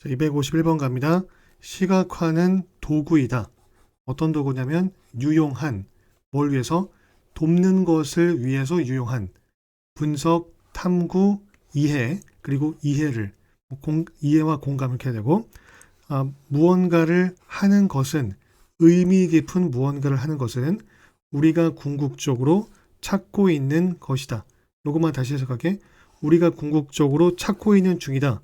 자, 251번 갑니다. 시각화는 도구이다. 어떤 도구냐면 유용한, 뭘 위해서? 돕는 것을 위해서 유용한 분석, 탐구, 이해, 그리고 이해를 이해와 공감을 이렇게 해야 되고 무언가를 하는 것은 의미 깊은 무언가를 하는 것은 우리가 궁극적으로 찾고 있는 것이다. 요것만 다시 해석할게. 우리가 궁극적으로 찾고 있는 중이다.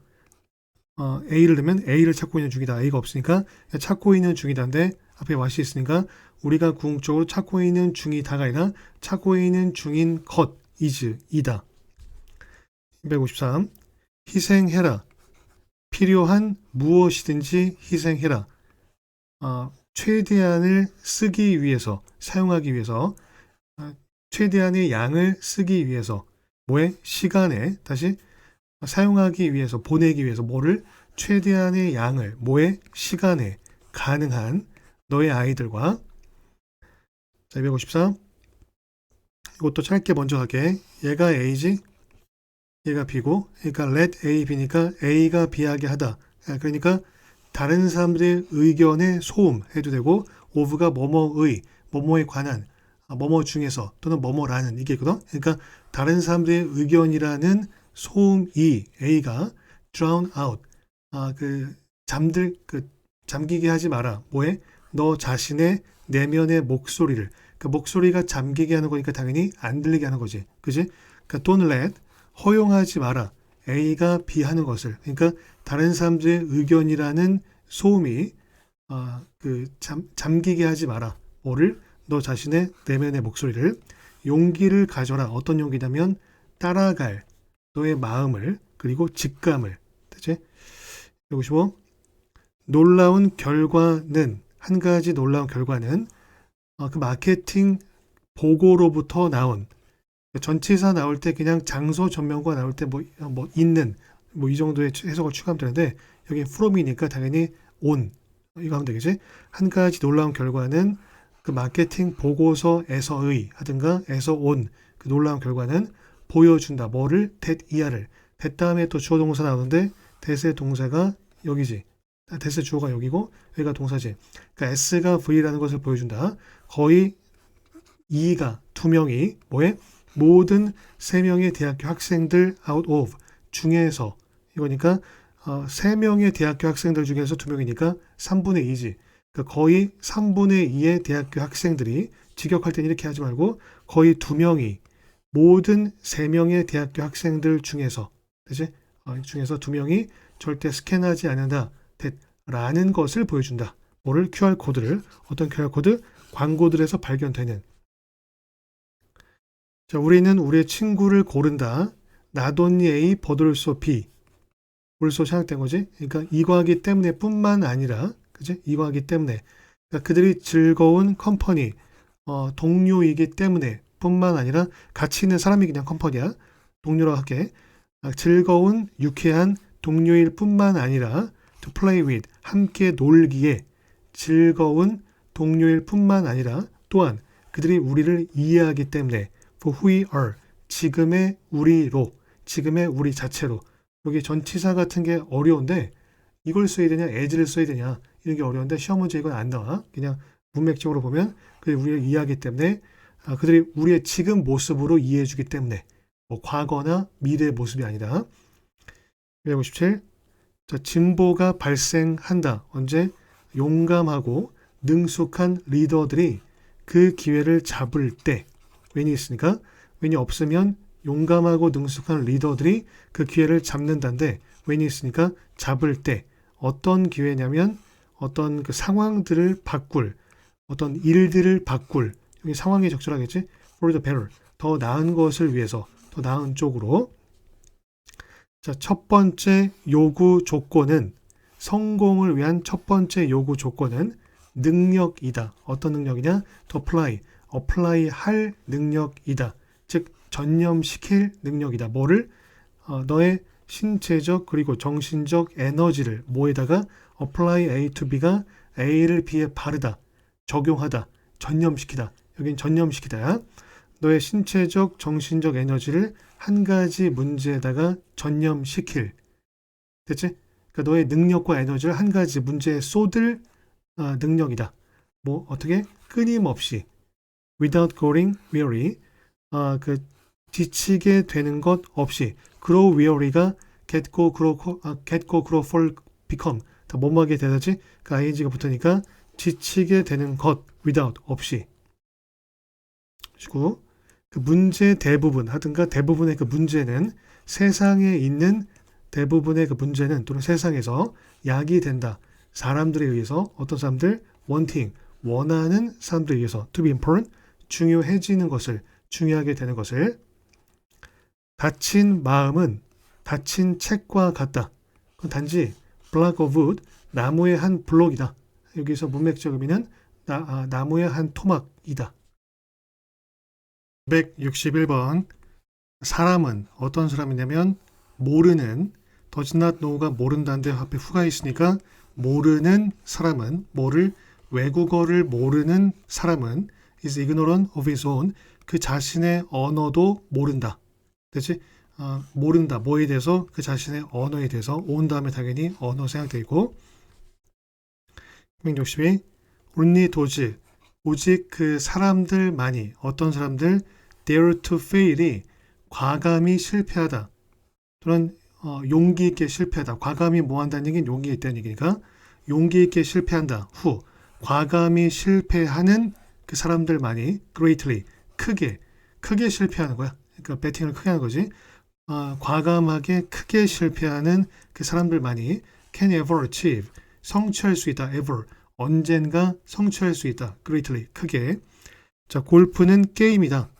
A를 넣으면 A를 찾고 있는 중이다. A가 없으니까 찾고 있는 중이다인데 앞에 what이 있으니까 우리가 궁극적으로 찾고 있는 중이다가 아니라 찾고 있는 중인 것 is 이다. 253. 희생해라. 필요한 무엇이든지 희생해라. 최대한을 쓰기 위해서, 사용하기 위해서, 최대한의 양을 쓰기 위해서, 뭐에? 시간에, 다시 사용하기 위해서, 보내기 위해서, 뭐를? 최대한의 양을, 뭐에? 시간에, 가능한 너의 아이들과. 자, 254. 이것도 짧게 먼저 할게. 얘가 A지, 얘가 B고, 그러니까 let A B니까 A가 B하게 하다. 그러니까 다른 사람들의 의견에 소음 해도 되고, of가 뭐뭐의, 뭐뭐에 관한, 뭐뭐 중에서 또는 뭐뭐라는 이게 있거든. 그러니까 다른 사람들의 의견이라는 소음이 A가 drown out, 잠기게 하지 마라. 뭐에? 너 자신의 내면의 목소리를. 그 목소리가 잠기게 하는 거니까 당연히 안 들리게 하는 거지. 그지? 그러니까 don't let, 허용하지 마라. A가 B 하는 것을. 그러니까 다른 사람들의 의견이라는 소음이 잠기게 하지 마라. 뭐를? 너 자신의 내면의 목소리를. 용기를 가져라. 어떤 용기냐면 따라갈 너의 마음을, 그리고 직감을. 되지? 155. 놀라운 결과는, 한 가지 놀라운 결과는 그 마케팅 보고로부터 나온, 전치사 나올 때 그냥 장소 전명과 나올 때 뭐 있는 뭐 이 정도의 해석을 추가하면 되는데 여기 from이니까 당연히 on 이거 하면 되겠지. 한 가지 놀라운 결과는 그 마케팅 보고서에서의 하든가 에서 온 그 놀라운 결과는 보여준다. 뭐를? that 이하를. that 다음에 또 주어 동사 나오는데 that의 동사가 여기지. that의 주어가 여기고 여기가 동사지. 그러니까 S가 V라는 것을 보여준다. 거의 E가 두 명이 뭐에? 모든 3명의 대학교 학생들 out of 중에서 이거니까 3명의 대학교 학생들 중에서 2명이니까 3분의 2지. 그러니까 거의 3분의 2의 대학교 학생들이 직역할 때는 이렇게 하지 말고 거의 2명이 모든 3명의 대학교 학생들 중에서 그치? 중에서 2명이 절대 스캔하지 않는다. 라는 것을 보여준다. 뭐를? QR코드를. 어떤 QR코드? 광고들에서 발견되는. 자, 우리는 우리의 친구를 고른다. not only A, but also B. 벌써 시작된 거지. 그러니까 이거하기 때문에 뿐만 아니라, 그지? 이거하기 때문에. 그러니까 그들이 즐거운 컴퍼니, 동료이기 때문에 뿐만 아니라 같이 있는 사람이 그냥 컴퍼니야. 동료라고 할게. 즐거운, 유쾌한 동료일 뿐만 아니라 to play with, 함께 놀기에 즐거운 동료일 뿐만 아니라 또한 그들이 우리를 이해하기 때문에 for who we are, 지금의 우리로, 지금의 우리 자체로. 여기 전치사 같은 게 어려운데 이걸 써야 되냐 as를 써야 되냐 이런 게 어려운데 시험 문제 이건 안 나와. 그냥 문맥적으로 보면 그들이 우리를 이해하기 때문에 그들이 우리의 지금 모습으로 이해해 주기 때문에 뭐 과거나 미래의 모습이 아니라. 257. 자, 진보가 발생한다. 언제? 용감하고 능숙한 리더들이 그 기회를 잡을 때. when이 있으니까 when이 없으면 용감하고 능숙한 리더들이 그 기회를 잡는다인데 when이 있으니까 잡을 때. 어떤 기회냐면 어떤 그 상황들을 바꿀, 어떤 일들을 바꿀. 여기 상황이 적절하겠지? for the better. 더 나은 것을 위해서, 더 나은 쪽으로. 자, 첫 번째 요구 조건은, 성공을 위한 첫 번째 요구 조건은 능력이다. 어떤 능력이냐? apply 할 능력이다. 즉 전념시킬 능력이다. 뭐를? 너의 신체적 그리고 정신적 에너지를 뭐에다가? apply A to B가 A를 B에 바르다. 적용하다. 전념시키다. 여긴 전념시키다야. 너의 신체적 정신적 에너지를 한 가지 문제에다가 전념시킬. 됐지? 그러니까 너의 능력과 에너지를 한 가지 문제에 쏟을 능력이다. 뭐 어떻게 끊임없이 without growing weary 그 지치게 되는 것 없이 grow weary가 get go grow fall become 다 뭐뭐하게 되다지 그 ing가 붙으니까 지치게 되는 것 without 없이 그리고 그 문제 대부분 하든가 대부분의 그 문제는 세상에 있는 대부분의 그 문제는 또는 세상에서 약이 된다. 사람들에 의해서 어떤 사람들 wanting 원하는 사람들에 의해서 to be important 중요해지는 것을 중요하게 되는 것을 다친 마음은 다친 책과 같다. 그건 단지 block of wood 나무의 한 블록이다. 여기서 문맥적 의미는 나무의 한 토막이다. 161번 사람은 어떤 사람이냐면 모르는 does not know가 모른다는데 앞에 후가 있으니까 모르는 사람은 외국어를 모르는 사람은 is ignorant of his own 그 자신의 언어도 모른다. 그치? 모른다. 뭐에 대해서 그 자신의 언어에 대해서 온 다음에 당연히 언어 생각되어 있고 162 only those 오직 그 사람들만이 어떤 사람들 dare to fail이 과감히 실패하다 또는 용기 있게 실패하다. 과감히 뭐 한다는 얘기는 용기 있다는 얘기니까 용기 있게 실패한다. 후 과감히 실패하는 그 사람들만이 greatly 크게 실패하는 거야. 그러니까 배팅을 크게 하는 거지. 과감하게 크게 실패하는 그 사람들만이 can ever achieve 성취할 수 있다. ever 언젠가 성취할 수 있다. greatly 크게. 자, 골프는 게임이다.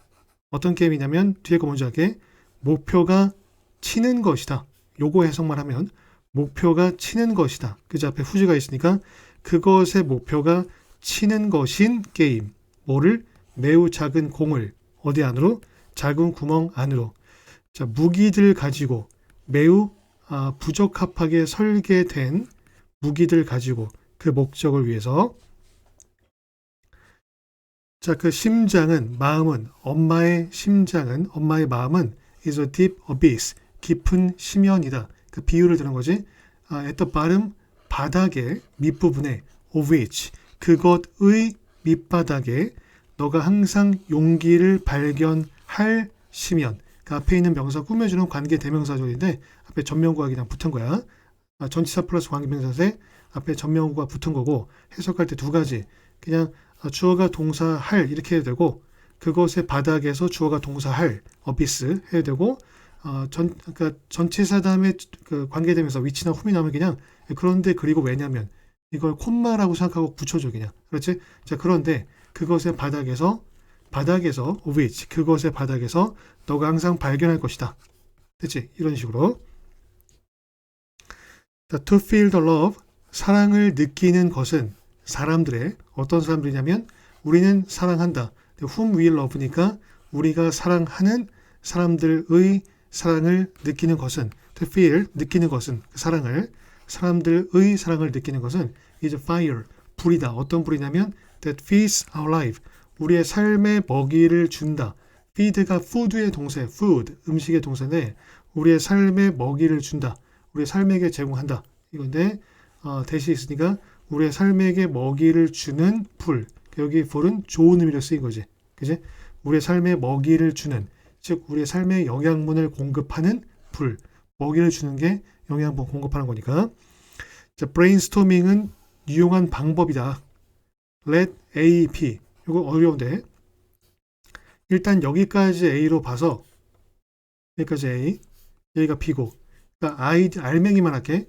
어떤 게임이냐면 뒤에 거 먼저 할게. 목표가 치는 것이다. 요거 해석만 하면 목표가 치는 것이다. 그저 앞에 후지가 있으니까 그것의 목표가 치는 것인 게임. 뭐를? 매우 작은 공을 어디 안으로? 작은 구멍 안으로. 자, 무기들 가지고 매우 부적합하게 설계된 무기들 가지고 그 목적을 위해서 자, 그 심장은 마음은 엄마의 마음은 is a deep abyss 깊은 심연이다. 그 비유를 드는 거지. at the bottom 바닥의 밑부분에 of which 그것의 밑바닥에 너가 항상 용기를 발견할 심연. 그 앞에 있는 명사 꾸며주는 관계 대명사절인데 앞에 전명구가 그냥 붙은 거야. 전치사 플러스 관계명사에 앞에 전명구가 붙은 거고 해석할 때 두 가지. 그냥 주어가 동사 할 이렇게 해도 되고 그것의 바닥에서 주어가 동사 할 어비스 해도 되고 그러니까 전치사 다음에 그 관계대명사 위치나 훔이 나오면 그냥 그런데 그리고 왜냐면 이걸 콤마라고 생각하고 붙여줘 그냥. 그렇지? 자, 그런데 그것의 바닥에서 of which 그것의 바닥에서 너가 항상 발견할 것이다. 됐지? 이런 식으로. 자, to feel the love 사랑을 느끼는 것은 사람들의 어떤 사람들이냐면 우리는 사랑한다. whom we love니까 우리가 사랑하는 사람들의 사랑을 느끼는 것은 to feel 느끼는 것은 사람들의 사랑을 느끼는 것은 is fire 불이다. 어떤 불이냐면 that feeds our life 우리의 삶에 먹이를 준다. feed가 food의 동사에 food 음식의 동사인데 우리의 삶에 먹이를 준다. 우리의 삶에게 제공한다. 이건데 대시 있으니까 우리의 삶에게 먹이를 주는 불. 여기 불은 좋은 의미로 쓰인 거지. 그지? 우리의 삶에 먹이를 주는 즉 우리의 삶에 영양분을 공급하는 불. 먹이를 주는 게 영양분 공급하는 거니까. 자, brainstorming은 유용한 방법이다. let A, B. 이거 어려운데. 일단 여기까지 A로 봐서 여기까지 A, 여기가 B고. 그러니까 알맹이만 할게.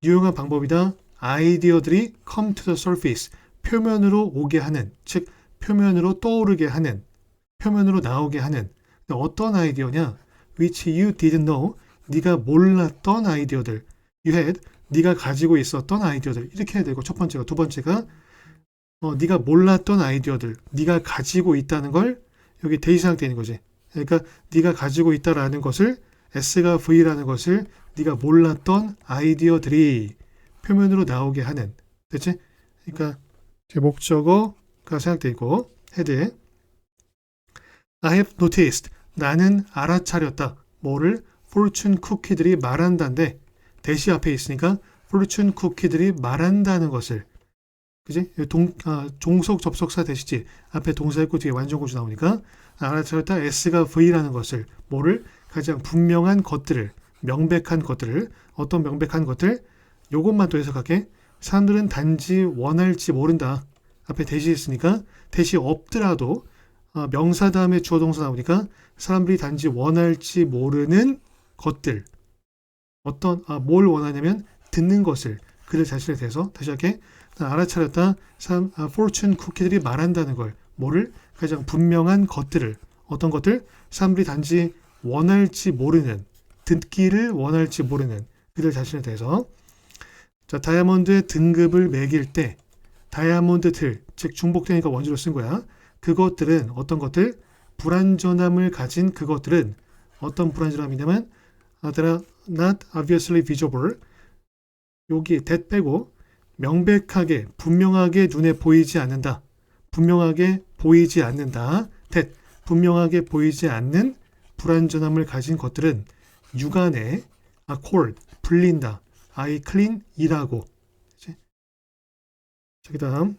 유용한 방법이다. 아이디어들이 come to the surface. 표면으로 오게 하는, 즉 표면으로 떠오르게 하는, 표면으로 나오게 하는. 어떤 아이디어냐? Which you didn't know. 네가 몰랐던 아이디어들. You had. 네가 가지고 있었던 아이디어들. 이렇게 해야 되고 첫 번째가. 두 번째가 네가 몰랐던 아이디어들. 네가 가지고 있다는 걸 여기 대시상 되는 거지. 그러니까 네가 가지고 있다라는 것을 S가 V라는 것을 네가 몰랐던 아이디어들이 표면으로 나오게 하는. 됐지? 그러니까 제 목적어가 생각되어 있고 헤드에 I have noticed. 나는 알아차렸다. 뭐를? fortune cookie들이 말한다인데 대시 앞에 있으니까 포르춘 쿠키들이 말한다는 것을, 그지? 종속 접속사 대시지 앞에 동사 있고 뒤에 완전고주 나오니까 알아차렸다 S가 V라는 것을, 뭐를? 가장 분명한 것들을, 명백한 것들을, 어떤 명백한 것들? 요것만 또 해석할게. 사람들은 단지 원할지 모른다. 앞에 대시 있으니까 대시 없더라도 명사 다음에 주어 동사 나오니까 사람들이 단지 원할지 모르는 것들, 뭘 원하냐면 듣는 것을, 그들 자신에 대해서. 다시 할게. 알아차렸다. 포춘 쿠키들이 말한다는 걸, 뭐를? 가장 분명한 것들을, 어떤 것들? 사람들이 단지 원할지 모르는, 듣기를 원할지 모르는 그들 자신에 대해서. 자, 다이아몬드의 등급을 매길 때 다이아몬드들, 즉 중복되니까 원주로 쓴 거야. 그것들은 어떤 것들? 불완전함을 가진 그것들은 어떤 불완전함이냐면 They are not obviously visible. 여기 that 빼고 명백하게, 분명하게 눈에 보이지 않는다. 분명하게 보이지 않는다. that, 분명하게 보이지 않는 불완전함을 가진 것들은 육안에 called, 불린다. I clean, 이라고. 자, 그 다음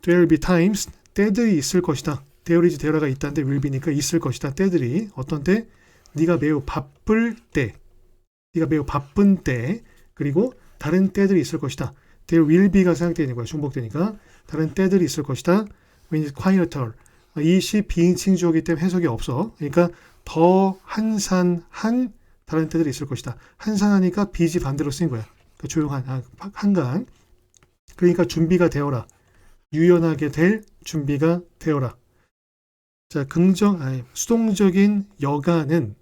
There will be times, 때들이 있을 것이다. There is, there가 있다는데 will be니까 있을 것이다. 때들이, 어떤 때? 네가 매우 바쁠 때, 네가 매우 바쁜 때, 그리고 다른 때들이 있을 것이다. There will be가 생략되어 있는 거야. 중복되니까. 다른 때들이 있을 것이다. When it's quieter. 이 시 비인칭 주어이기 때문에 해석이 없어. 그러니까 더 한산한 다른 때들이 있을 것이다. 한산하니까 비지 반대로 쓰인 거야. 그러니까 조용한, 한가한. 그러니까 준비가 되어라. 유연하게 될 준비가 되어라. 자, 수동적인 여가는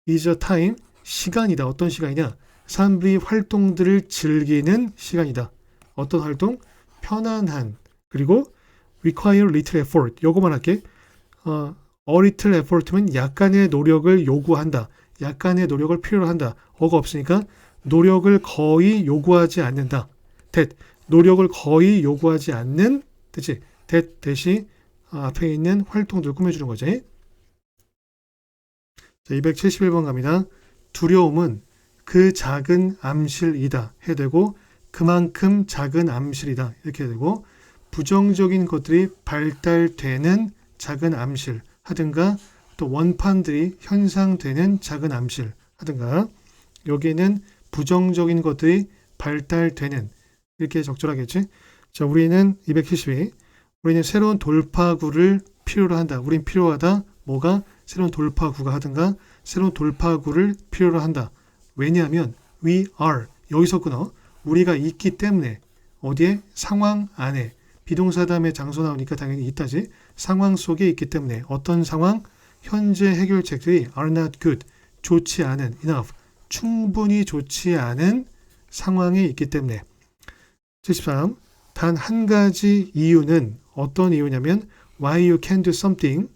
is a time, 시간이다. 어떤 시간이냐? 사람들이 활동들을 즐기는 시간이다. 어떤 활동? 편안한, 그리고 require little effort. 요거만 할게. little effort면 약간의 노력을 요구한다. 약간의 노력을 필요로 한다. 어가 없으니까 노력을 거의 요구하지 않는다. that, 노력을 거의 요구하지 않는, 그치? that 대신 앞에 있는 활동들을 꾸며주는 거지. 자, 271번 갑니다. 두려움은 그 작은 암실이다. 해야 되고, 그만큼 작은 암실이다. 이렇게 해야 되고, 부정적인 것들이 발달되는 작은 암실 하든가, 또 원판들이 현상되는 작은 암실 하든가, 여기는 부정적인 것들이 발달되는, 이렇게 적절하겠지. 자, 우리는 272, 우리는 새로운 돌파구를 필요로 한다. 우린 필요하다. 뭐가? 새로운 돌파구가 하든가 새로운 돌파구를 필요로 한다. 왜냐하면 we are, 여기서 끊어. 우리가 있기 때문에. 어디에? 상황 안에. 비동사 다음에 장소 나오니까 당연히 있다지. 상황 속에 있기 때문에. 어떤 상황? 현재 해결책들이 are not good, 좋지 않은, enough, 충분히 좋지 않은 상황에 있기 때문에. 73. 단 한 가지 이유는, 어떤 이유냐면 why you can do something,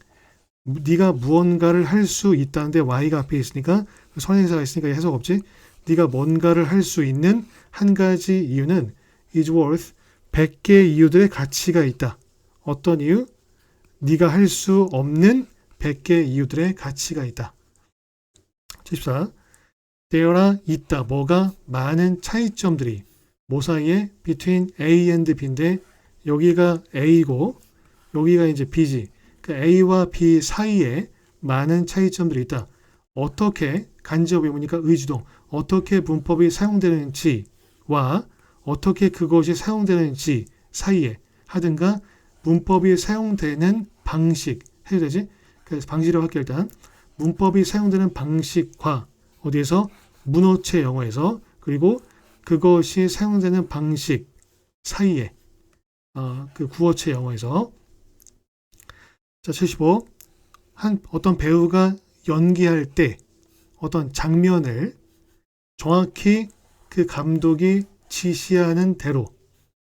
네가 무언가를 할 수 있다는데 why가 앞에 있으니까, 선행사가 있으니까 해석 없지. 네가 뭔가를 할 수 있는 한 가지 이유는 is worth 100개의 이유들의 가치가 있다. 어떤 이유? 네가 할 수 없는 100개의 이유들의 가치가 있다. 74. There are, 있다. 뭐가? 많은 차이점들이. 뭐 사이에? between A and B인데 여기가 A고 여기가 이제 B지. 그러니까 A와 B 사이에 많은 차이점들이 있다. 어떻게? 간접 의문이니까 의주동. 어떻게 문법이 사용되는지와 어떻게 그것이 사용되는지 사이에 하든가 문법이 사용되는 방식 해도 되지? 그래서 방식이라고 할게. 일단 문법이 사용되는 방식과 어디에서? 문어체 영어에서, 그리고 그것이 사용되는 방식 사이에 그 구어체 영어에서. 자, 75. 어떤 배우가 연기할 때 어떤 장면을 정확히 그 감독이 지시하는 대로,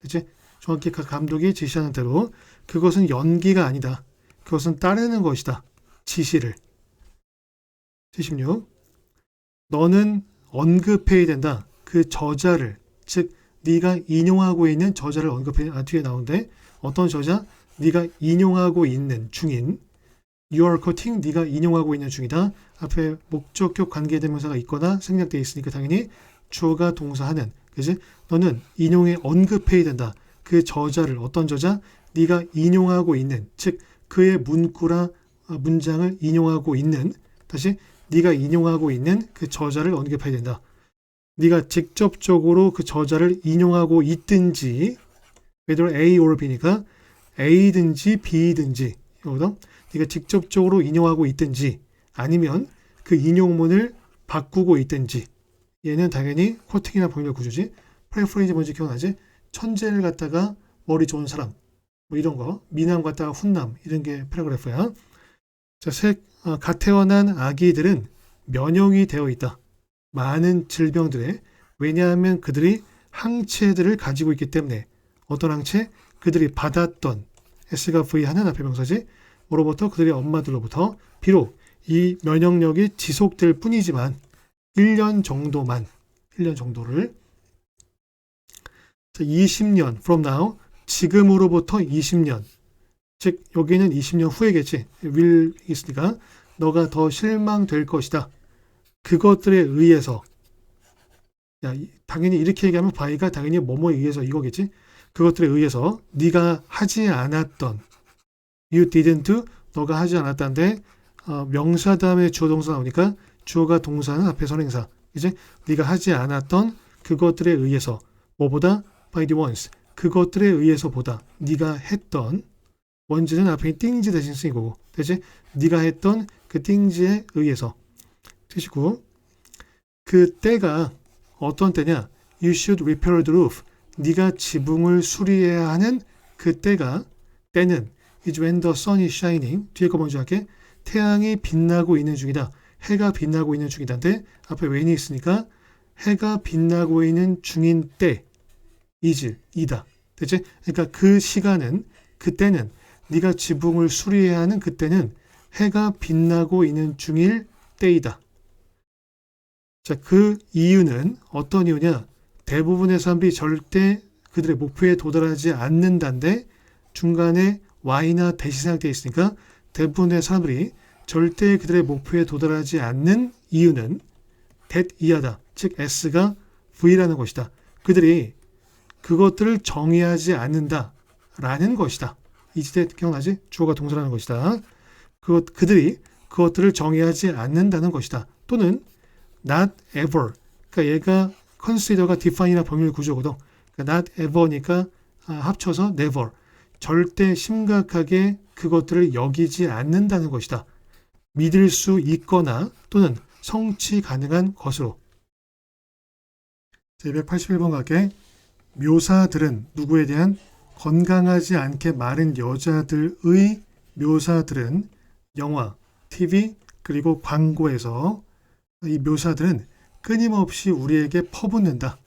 그치? 정확히 그 감독이 지시하는 대로, 그것은 연기가 아니다. 그것은 따르는 것이다. 지시를. 76. 너는 언급해야 된다. 그 저자를, 즉 네가 인용하고 있는 저자를 언급해. 뒤에 나오는데 어떤 저자? 네가 인용하고 있는 중인. You are quoting, 네가 인용하고 있는 중이다. 앞에 목적격 관계대명사가 있거나 생략되어 있으니까 당연히 주어가 동사하는 그지? 너는 인용에 언급해야 된다. 그 저자를 어떤 저자? 네가 인용하고 있는 즉 그의 문구나 문장을 인용하고 있는 다시 네가 인용하고 있는 그 저자를 언급해야 된다. 네가 직접적으로 그 저자를 인용하고 있든지 whether A or B니까 A든지 B든지 이거거든. 네가 직접적으로 인용하고 있든지 아니면 그 인용문을 바꾸고 있든지 얘는 당연히 코팅이나 법률 구조지. 프레퍼런스 뭔지 기억나지? 천재를 갖다가 머리 좋은 사람 뭐 이런 거 미남 갖다가 훈남 이런 게 패러그래프야. 자, 갓 태어난 아기들은 면역이 되어 있다. 많은 질병들에 왜냐하면 그들이 항체들을 가지고 있기 때문에 어떤 항체? 그들이 받았던 S가 V 하는 앞에 명사지 뭐로부터 그들의 엄마들로부터 비록 이 면역력이 지속될 뿐이지만 1년 정도를 20년 from now 지금으로부터 20년 즉 여기는 20년 후에겠지 will 있으니까 너가 더 실망될 것이다. 그것들에 의해서 당연히 이렇게 얘기하면 by가 당연히 뭐뭐에 의해서 이거겠지. 그것들에 의해서 네가 하지 않았던 you didn't 너가 하지 않았다는데 명사 다음에 주어 동사 나오니까 주어가 동사는 앞에 선행사 이제 네가 하지 않았던 그것들에 의해서 뭐보다 by the ones 그것들에 의해서보다 네가 했던 원지는 앞에 things 대신 쓰인 거고 대신 네가 했던 그 things에 의해서 뜻이고 그 때가 어떤 때냐 you should repair the roof 네가 지붕을 수리해야 하는 그 때는 is when the sun is shining 뒤에 거 먼저 할게 태양이 빛나고 있는 중이다 해가 빛나고 있는 중이다인데 앞에 when이 있으니까 해가 빛나고 있는 중인 때 이다 됐지? 그러니까 그 시간은 그때는 네가 지붕을 수리해야 하는 그때는 해가 빛나고 있는 중일 때이다. 자, 그 이유는 어떤 이유냐? 대부분의 사람들이 절대 그들의 목표에 도달하지 않는다는데 중간에 y나 대시 생략되어 있으니까 대부분의 사람들이 절대 그들의 목표에 도달하지 않는 이유는 that 이하다. 즉 s가 v라는 것이다. 그들이 그것들을 정의하지 않는다라는 것이다. 이때 기억나지? 주어가 동사라는 것이다. 그들이 그것들을 정의하지 않는다는 것이다. 또는 not ever. 그러니까 얘가 consider가 define이나 법률 구조거든. 그러니까 not ever니까 합쳐서 never. 절대 심각하게 그것들을 여기지 않는다는 것이다. 믿을 수 있거나 또는 성취 가능한 것으로. 281번 갈게. 묘사들은 누구에 대한 건강하지 않게 마른 여자들의 묘사들은 영화, TV 그리고 광고에서 이 묘사들은 끊임없이 우리에게 퍼붓는다.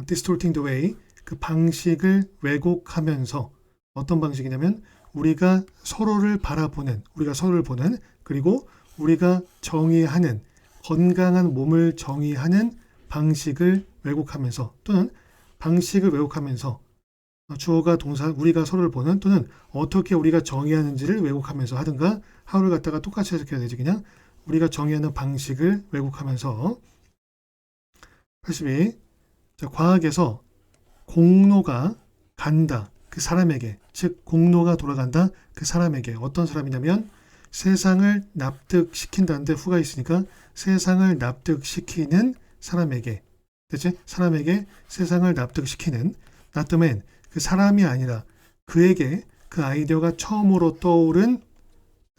distorting the way 그 방식을 왜곡하면서 어떤 방식이냐면 우리가 서로를 바라보는 우리가 서로를 보는 그리고 우리가 정의하는 건강한 몸을 정의하는 방식을 왜곡하면서 또는 방식을 왜곡하면서 주어가 동사 우리가 서로를 보는 또는 어떻게 우리가 정의하는지를 왜곡하면서 하든가 하루를 갖다가 똑같이 해석해야 되지 그냥 우리가 정의하는 방식을 왜곡하면서 82 자, 과학에서 공로가 간다 그 사람에게 즉 공로가 돌아간다 그 사람에게 어떤 사람이냐면 세상을 납득시킨다는데 후가 있으니까 세상을 납득시키는 사람에게 그치? 사람에게 세상을 납득시키는 not the man 그 사람이 아니라 그에게 그 아이디어가 처음으로 떠오른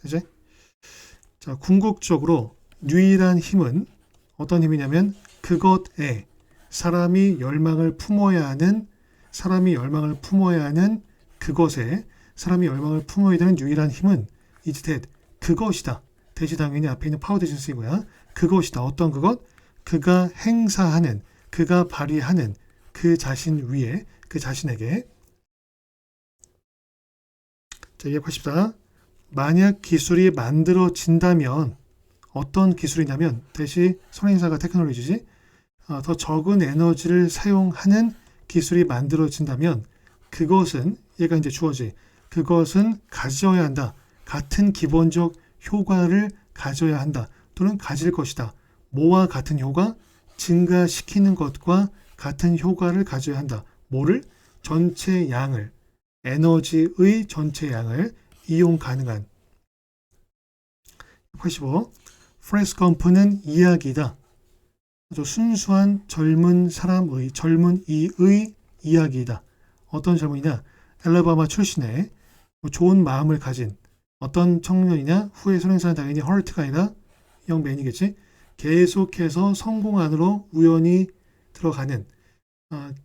그치? 자, 궁극적으로 유일한 힘은 어떤 힘이냐면 그것에 사람이 열망을 품어야 하는 그것에 사람이 열망을 품어야 되는 유일한 힘은 is that 그것이다. 대시 당연히 앞에 있는 파워 대신 쓰이고요. 그것이다. 어떤 그것? 그가 행사하는 그가 발휘하는 그 자신 위에 그 자신에게 자, 284 만약 기술이 만들어진다면 어떤 기술이냐면 대시 선행사가 테크놀로지지 더 적은 에너지를 사용하는 기술이 만들어진다면 그것은 얘가 이제 주어지 그것은 가져야 한다. 같은 기본적 효과를 가져야 한다. 또는 가질 것이다. 뭐와 같은 효과? 증가시키는 것과 같은 효과를 가져야 한다. 뭐를? 전체 양을, 에너지의 전체 양을 이용 가능한. 85. 프레스 검프는 이야기다. 아주 순수한 젊은 사람의, 젊은이의 이야기이다. 어떤 젊은이냐? 엘라바마 출신의 좋은 마음을 가진 어떤 청년이냐? 후에 소련사는 당연히 헐트가 아니라 영맨이겠지. 계속해서 성공 안으로 우연히 들어가는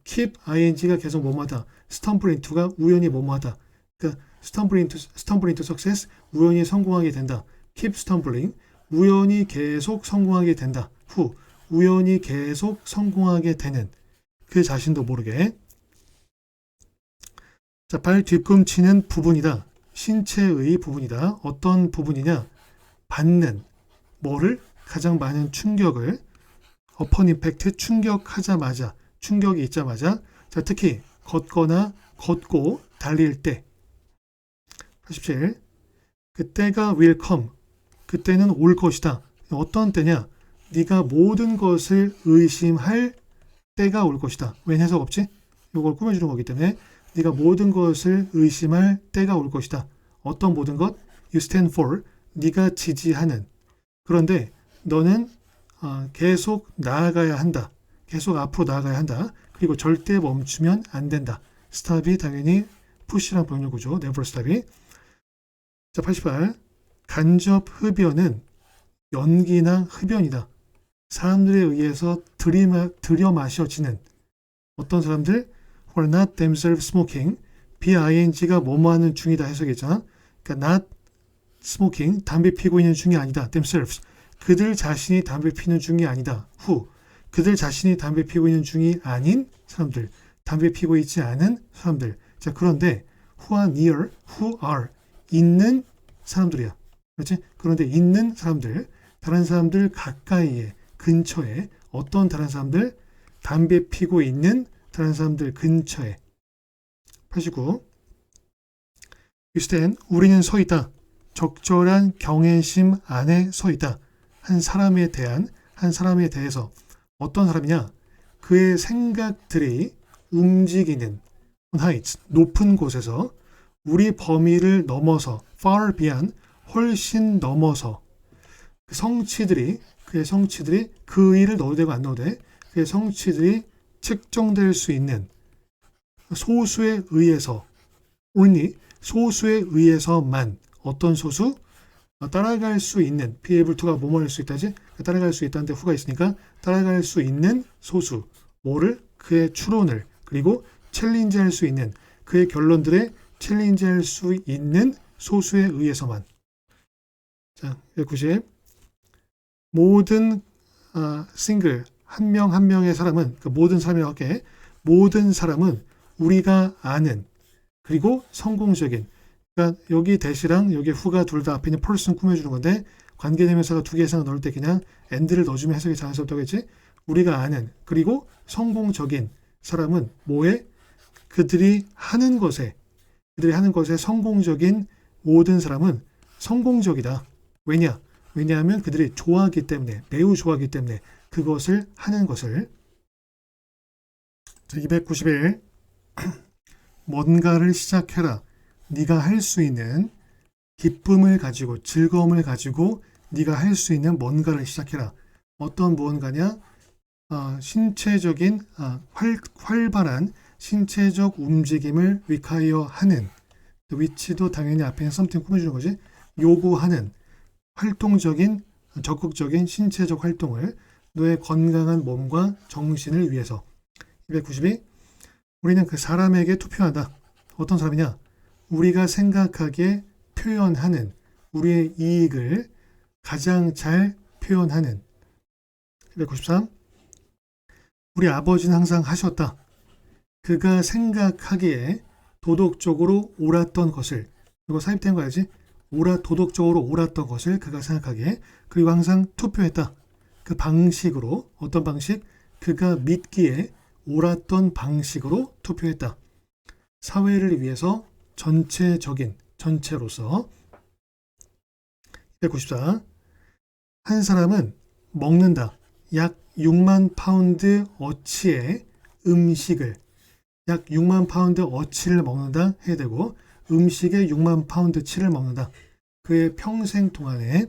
keep ing가 계속 뭐뭐하다. stumble into가 우연히 뭐뭐하다. 그러니까 stumble into success 우연히 성공하게 된다. keep stumbling 우연히 계속 성공하게 된다. 후 우연히 계속 성공하게 되는 그 자신도 모르게. 자, 발 뒤꿈치는 부분이다. 신체의 부분이다. 어떤 부분이냐? 받는 뭐를? 가장 많은 충격을 어펀 임팩트 충격하자마자 충격이 있자마자 자, 특히 걷거나 걷고 달릴 때 87. 그때가 will come 그때는 올 것이다. 어떤 때냐? 네가 모든 것을 의심할 때가 올 것이다. 웬 해석 없지? 이걸 꾸며주는 거기 때문에 네가 모든 것을 의심할 때가 올 것이다. 어떤 모든 것? You stand for 네가 지지하는. 그런데 너는 계속 나아가야 한다. 계속 앞으로 나아가야 한다. 그리고 절대 멈추면 안 된다. 스탑이 당연히 푸시랑 병렬구조. never stop이. 자, 88. 간접 흡연은 연기나 흡연이다. 사람들에 의해서 들여 마셔지는 어떤 사람들 who are not themselves smoking BING가 뭐뭐하는 중이다 해석했잖아. 그러니까 not smoking 담배 피고 있는 중이 아니다. themselves 그들 자신이 담배 피는 중이 아니다. who 그들 자신이 담배 피고 있는 중이 아닌 사람들 담배 피고 있지 않은 사람들. 자, 그런데 who are near who are 있는 사람들이야. 그렇지? 그런데 있는 사람들 다른 사람들 가까이에 근처에 어떤 다른 사람들 담배 피고 있는 다른 사람들 근처에. 89. stand 우리는 서 있다. 적절한 경외심 안에 서 있다. 한 사람에 대해서 어떤 사람이냐? 그의 생각들이 움직이는 heights 높은 곳에서 우리 범위를 넘어서 far beyond 훨씬 넘어서 그 그의 성취들이 그 의를 넣어도 되고 안 넣어도 돼. 그의 성취들이 측정될 수 있는 소수에 의해서 only 소수에 의해서만 어떤 소수? 따라갈 수 있는 be able to가 뭐뭐 할 수 있다지? 따라갈 수 있다는데 후가 있으니까 따라갈 수 있는 소수 뭐를? 그의 추론을 그리고 챌린지할 수 있는 그의 결론들에 챌린지할 수 있는 소수에 의해서만. 자, 90. 모든 싱글 한 명 한 명의 사람은 그 모든 사람이라고 할게. 모든 사람은 우리가 아는 그리고 성공적인 그러니까 여기 대시랑 여기 후가 둘 다 앞에 있는 person 꾸며주는 건데 관계대명사가 두 개 이상 넣을 때 그냥 and를 넣어주면 해석이 자연스럽다겠지. 우리가 아는 그리고 성공적인 사람은 뭐에? 그들이 하는 것에 성공적인 모든 사람은 성공적이다. 왜냐하면 그들이 좋아하기 때문에 매우 좋아하기 때문에 그것을 하는 것을. 291. 뭔가를 시작해라. 네가 할 수 있는 기쁨을 가지고 즐거움을 가지고 네가 할 수 있는 뭔가를 시작해라. 어떤 무언가냐? 신체적인 활발한 신체적 움직임을 위카이어하는 위치도 당연히 앞에 있는 something 꾸며주는 거지. 요구하는 활동적인 적극적인 신체적 활동을 너의 건강한 몸과 정신을 위해서. 292. 우리는 그 사람에게 투표한다. 어떤 사람이냐? 우리가 생각하기에 표현하는 우리의 이익을 가장 잘 표현하는. 293. 우리 아버지는 항상 하셨다. 그가 생각하기에 도덕적으로 옳았던 것을 이거 삽입된 거 알지? 도덕적으로 옳았던 것을 그가 생각하기에 그리고 항상 투표했다. 그 방식으로 어떤 방식? 그가 믿기에 옳았던 방식으로 투표했다. 사회를 위해서 전체로서. 294. 한 사람은 먹는다. 약 6만 파운드 어치의 음식을 약 6만 파운드 어치를 먹는다 해야 되고 음식에 6만 파운드치를 먹는다. 그의 평생 동안에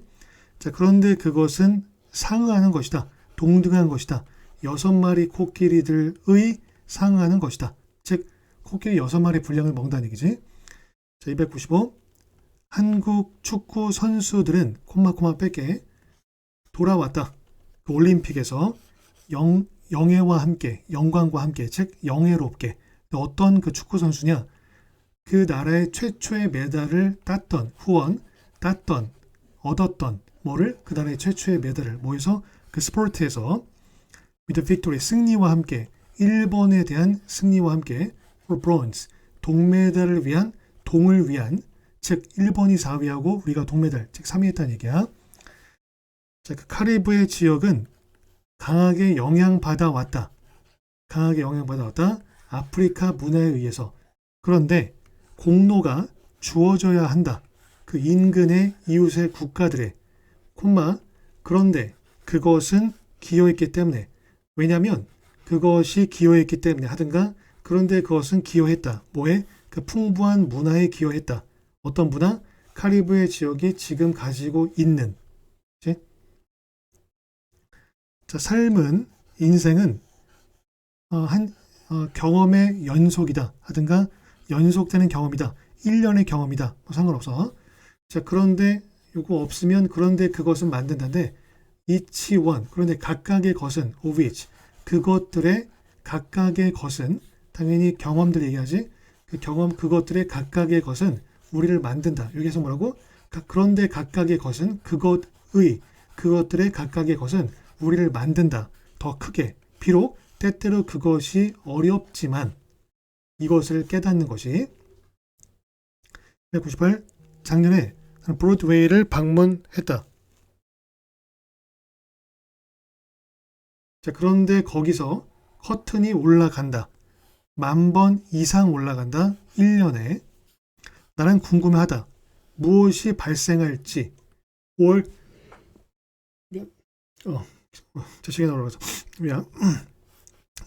자 그런데 그것은 상응하는 것이다. 동등한 것이다. 6마리 코끼리들의 상응하는 것이다. 즉 코끼리 6마리 분량을 먹는다는 얘기지. 자 295 한국 축구 선수들은 콤마 뺄게 돌아왔다. 그 올림픽에서 영예와 함께 영광과 함께 즉 영예롭게 어떤 그 축구 선수냐 그 나라의 최초의 메달을 땄던 후원 땄던 얻었던 뭐를 그 나라의 최초의 메달을 뭐해서 그 스포츠에서 with victory 승리와 함께 일본에 대한 승리와 함께 for bronze 동메달을 위한 동을 위한 즉 일본이 4위하고 우리가 동메달 즉 3위 했다는 얘기야. 자, 그 카리브해 지역은 강하게 영향받아 왔다. 강하게 영향받아 왔다. 아프리카 문화에 의해서. 그런데 공로가 주어져야 한다. 그 인근의 이웃의 국가들의 콤마 그런데 그것은 기여했기 때문에 왜냐하면 그것이 기여했기 때문에 하든가 그런데 그것은 기여했다. 뭐에? 그 풍부한 문화에 기여했다. 어떤 문화? 카리브해 지역이 지금 가지고 있는 그치? 자, 삶은 인생은 경험의 연속이다 하든가 연속되는 경험이다. 1년의 경험이다. 뭐 상관없어. 자, 그런데 요거 없으면 그런데 그것은 만든다는데 each one 그런데 각각의 것은 of which 그것들의 각각의 것은 당연히 경험들 얘기하지. 그 경험 그것들의 각각의 것은 우리를 만든다. 여기서 뭐라고? 그런데 각각의 것은 그것들의 각각의 것은 우리를 만든다. 더 크게. 비록 때때로 그것이 어렵지만 이것을 깨닫는 것이 198 작년에 브로드웨이를 방문했다. 자, 그런데 거기서 커튼이 올라간다. 10,000번 이상 올라간다. 1년에. 나는 궁금하다. 무엇이 발생할지 5월 자식이 나오라서 미안.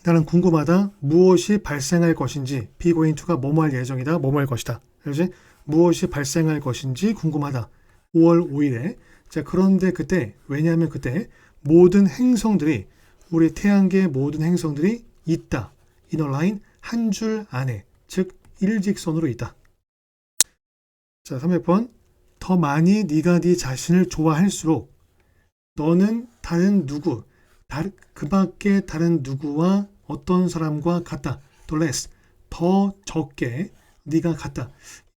나는 궁금하다. 무엇이 발생할 것인지 be going to가 뭐뭐 할 예정이다. 뭐뭐 할 것이다. 그렇지? 무엇이 발생할 것인지 궁금하다. 5월 5일에 자 그런데 그때 왜냐하면 그때 모든 행성들이 우리 태양계의 모든 행성들이 있다. in a line 한 줄 안에 즉 일직선으로 있다. 자 300번 더 많이 네가 네 자신을 좋아할수록 너는 다른 누구 그 밖에 다른 누구와 어떤 사람과 같다. the less 더 적게 네가 같다.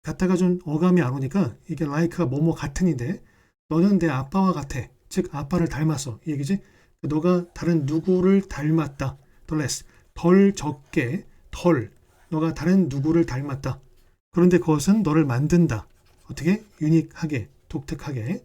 같다가 좀 어감이 안 오니까 이게 like가 뭐뭐 같은인데 너는 내 아빠와 같아. 즉 아빠를 닮았어. 이 얘기지. 너가 다른 누구를 닮았다. the less 덜 적게 덜 너가 다른 누구를 닮았다. 그런데 그것은 너를 만든다. 어떻게? 유니크하게 독특하게